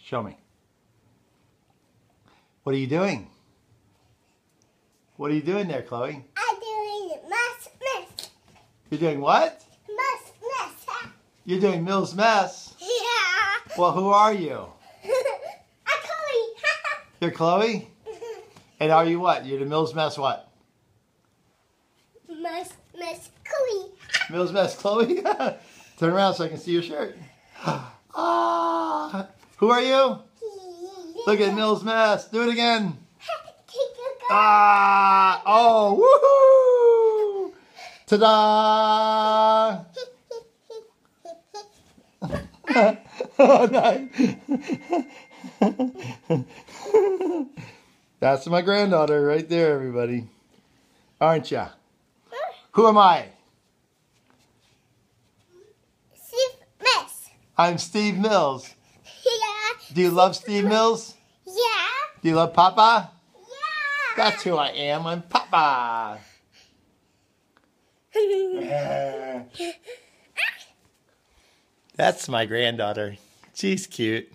Show me. What are you doing? What are you doing there, Chloe? I'm doing mess. You're doing what? Mess. You're doing Mills Mess. Yeah. Well, who are you? I'm Chloe. You're Chloe? And are you what? You're the Mills Mess what? Mess Chloe. Mills Mess Chloe? Turn around so I can see your shirt. Ah, who are you? Look at Mills Mess. Do it again. Ah! Oh! Woohoo! Ta-da! Oh, nice. That's my granddaughter right there, everybody. Aren't ya? Who am I? Steve Mess. I'm Steve Mills. Yeah. Do you love Steve Mills? Yeah. Do you love Papa? Yeah. That's who I am. I'm Papa. That's my granddaughter. She's cute.